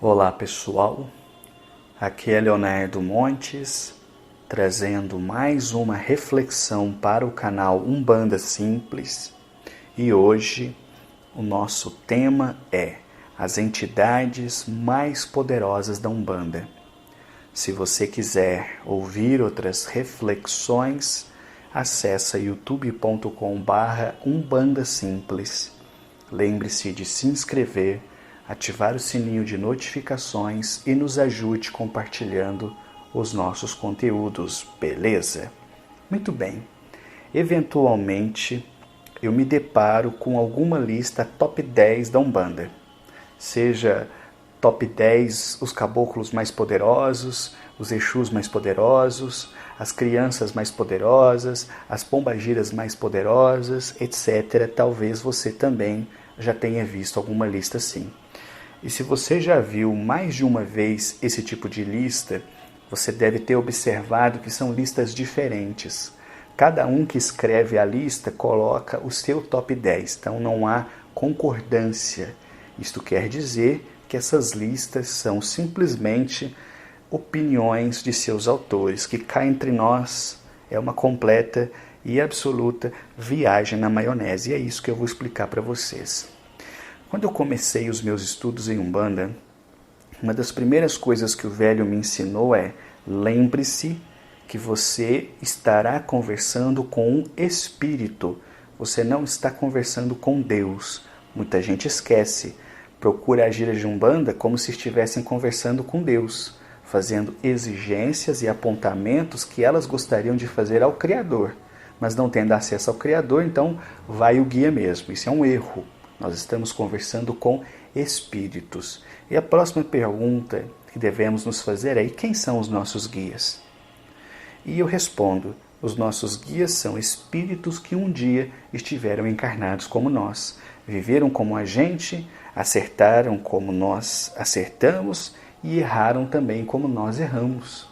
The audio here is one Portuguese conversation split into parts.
Olá pessoal, aqui é Leonardo Montes, trazendo mais uma reflexão para o canal Umbanda Simples. E hoje o nosso tema é as entidades mais poderosas da Umbanda. Se você quiser ouvir outras reflexões, acessa youtube.com/Umbanda Simples. Lembre-se de se inscrever, ativar o sininho de notificações e nos ajude compartilhando os nossos conteúdos, beleza? Muito bem. Eventualmente, eu me deparo com alguma lista top 10 da Umbanda. Seja top 10 os caboclos mais poderosos, os exus mais poderosos, as crianças mais poderosas, as pombagiras mais poderosas, etc. Talvez você também já tenha visto alguma lista assim. E se você já viu mais de uma vez esse tipo de lista, você deve ter observado que são listas diferentes. Cada um que escreve a lista coloca o seu top 10, então não há concordância. Isto quer dizer que essas listas são simplesmente opiniões de seus autores, que cá entre nós é uma completa e absoluta viagem na maionese. E é isso que eu vou explicar para vocês. Quando eu comecei os meus estudos em Umbanda, uma das primeiras coisas que o velho me ensinou é: lembre-se que você estará conversando com um espírito, você não está conversando com Deus. Muita gente esquece, procura agir de Umbanda como se estivessem conversando com Deus, fazendo exigências e apontamentos que elas gostariam de fazer ao Criador, mas não tendo acesso ao Criador, então vai o guia mesmo. Isso é um erro. Nós estamos conversando com espíritos. E a próxima pergunta que devemos nos fazer é: e quem são os nossos guias? E eu respondo: os nossos guias são espíritos que um dia estiveram encarnados como nós, viveram como a gente, acertaram como nós acertamos e erraram também como nós erramos.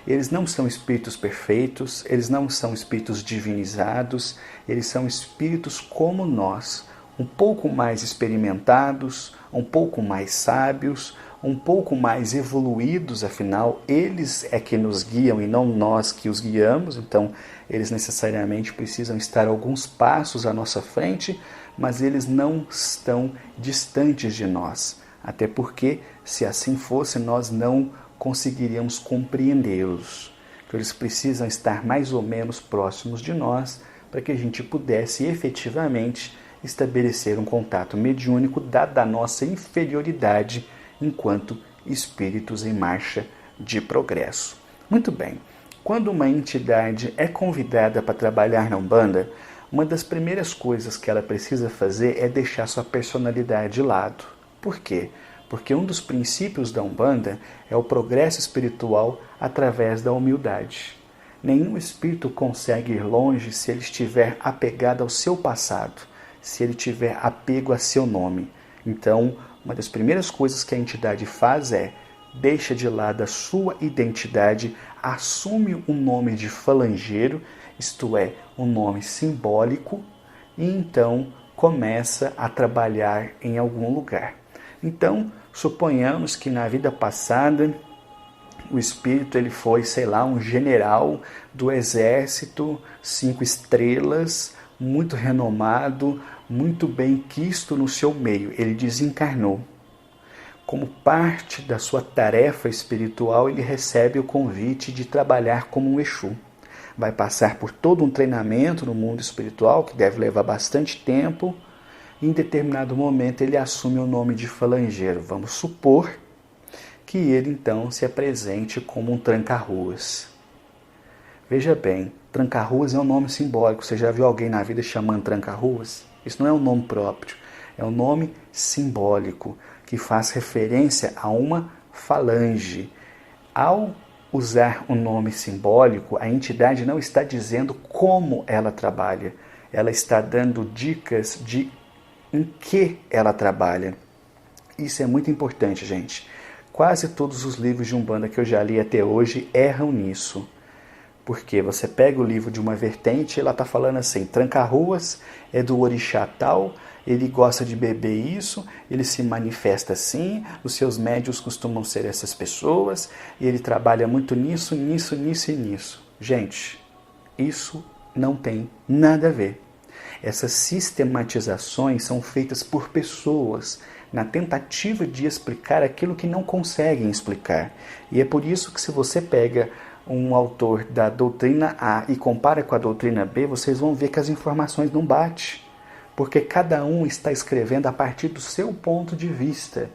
Eles não são espíritos perfeitos, eles não são espíritos divinizados, eles são espíritos como nós, um pouco mais experimentados, um pouco mais sábios, um pouco mais evoluídos, afinal, eles é que nos guiam e não nós que os guiamos, então eles necessariamente precisam estar alguns passos à nossa frente, mas eles não estão distantes de nós, até porque, se assim fosse, nós não conseguiríamos compreendê-los. Então, eles precisam estar mais ou menos próximos de nós para que a gente pudesse efetivamente estabelecer um contato mediúnico, dada a nossa inferioridade enquanto espíritos em marcha de progresso. Muito bem, quando uma entidade é convidada para trabalhar na Umbanda, uma das primeiras coisas que ela precisa fazer é deixar sua personalidade de lado. Por quê? Porque um dos princípios da Umbanda é o progresso espiritual através da humildade. Nenhum espírito consegue ir longe se ele estiver apegado ao seu passado, se ele tiver apego a seu nome. Então, uma das primeiras coisas que a entidade faz é deixa de lado a sua identidade, assume o nome de falangeiro, isto é, um nome simbólico, e então começa a trabalhar em algum lugar. Então, suponhamos que na vida passada o espírito ele foi, um general do exército, 5 estrelas, muito renomado, muito bem quisto no seu meio. Ele desencarnou. Como parte da sua tarefa espiritual, ele recebe o convite de trabalhar como um Exu. Vai passar por todo um treinamento no mundo espiritual, que deve levar bastante tempo. Em determinado momento, ele assume o nome de falangeiro. Vamos supor que ele, então, se apresente como um tranca-ruas. Veja bem, tranca-ruas é um nome simbólico. Você já viu alguém na vida chamando tranca-ruas? Isso não é um nome próprio, é um nome simbólico que faz referência a uma falange. Ao usar um nome simbólico, a entidade não está dizendo como ela trabalha, ela está dando dicas de em que ela trabalha. Isso é muito importante, gente. Quase todos os livros de Umbanda que eu já li até hoje erram nisso. Porque você pega o livro de uma vertente e ela está falando assim, Tranca-Ruas é do orixá tal, ele gosta de beber isso, ele se manifesta assim, os seus médios costumam ser essas pessoas, e ele trabalha muito nisso, nisso, nisso e nisso. Gente, isso não tem nada a ver. Essas sistematizações são feitas por pessoas na tentativa de explicar aquilo que não conseguem explicar. E é por isso que se você pega um autor da doutrina A e compara com a doutrina B, vocês vão ver que as informações não batem. Porque cada um está escrevendo a partir do seu ponto de vista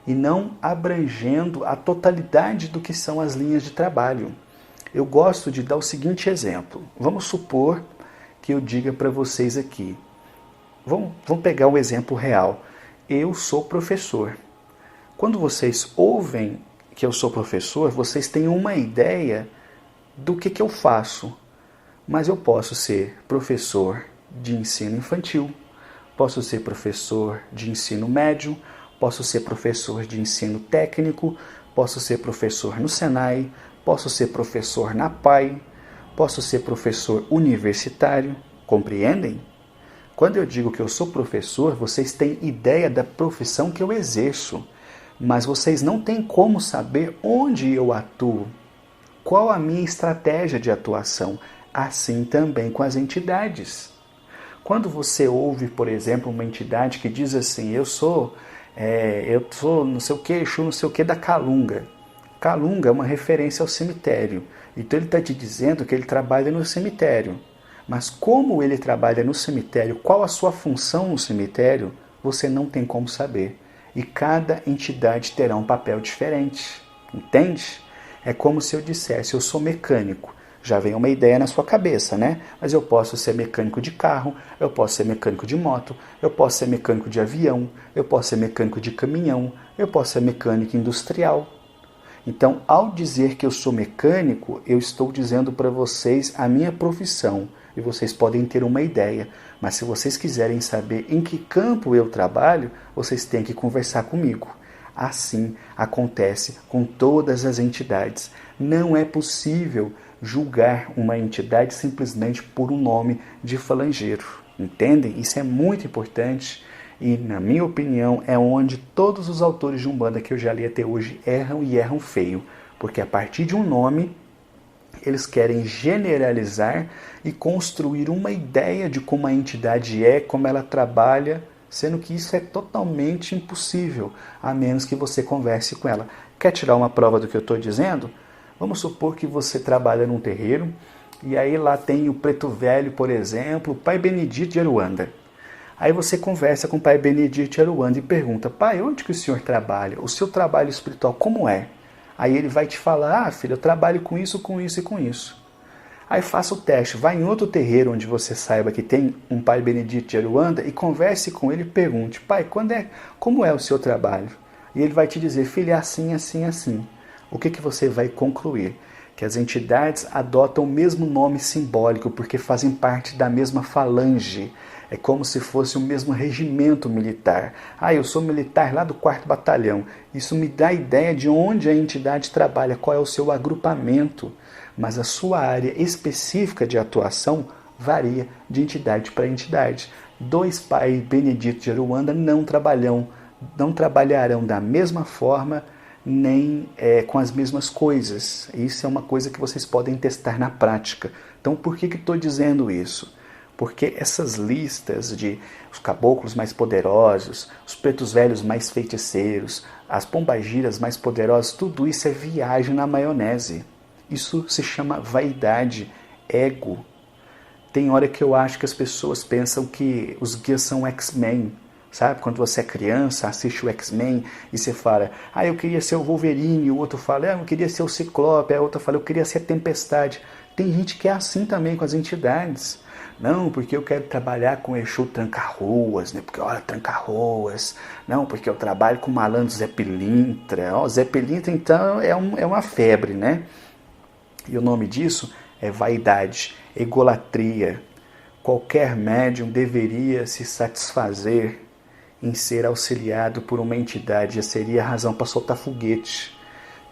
e não abrangendo a totalidade do que são as linhas de trabalho. Eu gosto de dar o seguinte exemplo. Vamos supor que eu diga para vocês aqui. Vamos pegar um exemplo real. Eu sou professor. Quando vocês ouvem que eu sou professor, vocês têm uma ideia do que eu faço. Mas eu posso ser professor de ensino infantil, posso ser professor de ensino médio, posso ser professor de ensino técnico, posso ser professor no Senai, posso ser professor na PAI, posso ser professor universitário, compreendem? Quando eu digo que eu sou professor, vocês têm ideia da profissão que eu exerço, mas vocês não têm como saber onde eu atuo, qual a minha estratégia de atuação, assim também com as entidades. Quando você ouve, por exemplo, uma entidade que diz assim, eu sou não sei o que, Exu não sei o que da Calunga. Calunga é uma referência ao cemitério. Então ele está te dizendo que ele trabalha no cemitério. Mas como ele trabalha no cemitério, qual a sua função no cemitério, você não tem como saber. E cada entidade terá um papel diferente. Entende? É como se eu dissesse, eu sou mecânico. Já vem uma ideia na sua cabeça, né? Mas eu posso ser mecânico de carro, eu posso ser mecânico de moto, eu posso ser mecânico de avião, eu posso ser mecânico de caminhão, eu posso ser mecânico industrial. Então, ao dizer que eu sou mecânico, eu estou dizendo para vocês a minha profissão e vocês podem ter uma ideia. Mas se vocês quiserem saber em que campo eu trabalho, vocês têm que conversar comigo. Assim acontece com todas as entidades. Não é possível julgar uma entidade simplesmente por um nome de falangeiro. Entendem? Isso é muito importante e, na minha opinião, é onde todos os autores de Umbanda que eu já li até hoje erram e erram feio. Porque a partir de um nome, eles querem generalizar e construir uma ideia de como a entidade é, como ela trabalha, sendo que isso é totalmente impossível, a menos que você converse com ela. Quer tirar uma prova do que eu estou dizendo? Vamos supor que você trabalha num terreiro e aí lá tem o Preto Velho, por exemplo, o Pai Benedito de Aruanda. Aí você conversa com o Pai Benedito de Aruanda e pergunta, pai, onde que o senhor trabalha? O seu trabalho espiritual como é? Aí ele vai te falar, filho, eu trabalho com isso, com isso e com isso. Aí faça o teste, vá em outro terreiro onde você saiba que tem um Pai Benedito de Aruanda e converse com ele e pergunte, pai, como é o seu trabalho? E ele vai te dizer, filho, é assim, assim, assim. O que você vai concluir? Que as entidades adotam o mesmo nome simbólico porque fazem parte da mesma falange. É como se fosse o mesmo regimento militar. Eu sou militar lá do 4º Batalhão. Isso me dá ideia de onde a entidade trabalha, qual é o seu agrupamento. Mas a sua área específica de atuação varia de entidade para entidade. 2 Pais Benedito de Aruanda não trabalharão da mesma forma, nem com as mesmas coisas. Isso é uma coisa que vocês podem testar na prática. Então, por que estou dizendo isso? Porque essas listas de os caboclos mais poderosos, os pretos velhos mais feiticeiros, as pombagiras mais poderosas, tudo isso é viagem na maionese. Isso se chama vaidade, ego. Tem hora que eu acho que as pessoas pensam que os guias são X-Men. Sabe, quando você é criança, assiste o X-Men e você fala, eu queria ser o Wolverine, o outro fala, eu queria ser o Ciclope, a outra fala, eu queria ser a Tempestade. Tem gente que é assim também com as entidades. Não, porque eu quero trabalhar com Exu Tranca-Ruas, né? Porque olha, Tranca-Ruas. Não, porque eu trabalho com o malandro Zé Pilintra. Zé Pilintra, então, é uma febre, né? E o nome disso é vaidade, egolatria. Qualquer médium deveria se satisfazer em ser auxiliado por uma entidade, já seria razão para soltar foguete.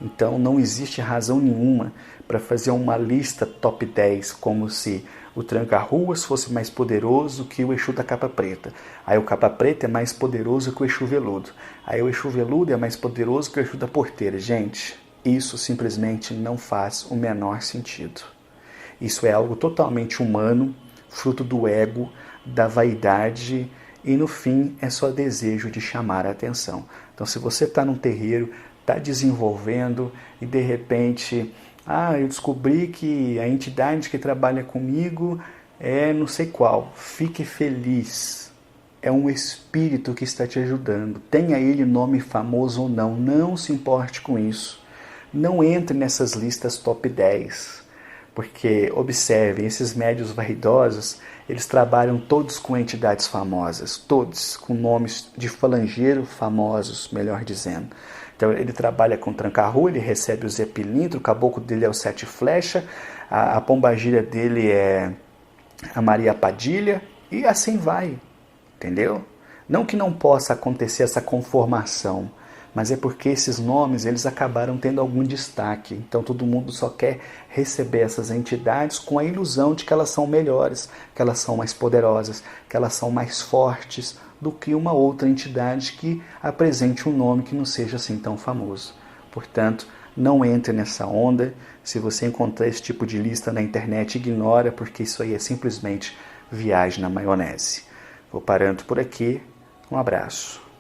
Então não existe razão nenhuma para fazer uma lista top 10 como se o Tranca-Ruas fosse mais poderoso que o Exu da Capa Preta. Aí o Capa Preta é mais poderoso que o Exu Veludo. Aí o Exu Veludo é mais poderoso que o Exu da Porteira. Gente, isso simplesmente não faz o menor sentido. Isso é algo totalmente humano, fruto do ego, da vaidade e no fim é só desejo de chamar a atenção. Então se você está num terreiro, está desenvolvendo e de repente, eu descobri que a entidade que trabalha comigo é não sei qual, fique feliz. É um espírito que está te ajudando. Tenha ele nome famoso ou não, não se importe com isso. Não entre nessas listas top 10. Porque, observem, esses médiuns vaidosos, eles trabalham todos com entidades famosas, todos com nomes de falangeiro famosos, melhor dizendo. Então ele trabalha com Tranca-Rua, ele recebe o Zé Pilindro, o caboclo dele é o Sete Flecha, a pombagira dele é a Maria Padilha, e assim vai, entendeu? Não que não possa acontecer essa conformação, mas é porque esses nomes eles acabaram tendo algum destaque. Então todo mundo só quer receber essas entidades com a ilusão de que elas são melhores, que elas são mais poderosas, que elas são mais fortes do que uma outra entidade que apresente um nome que não seja assim tão famoso. Portanto, não entre nessa onda. Se você encontrar esse tipo de lista na internet, ignora, porque isso aí é simplesmente viagem na maionese. Vou parando por aqui. Um abraço.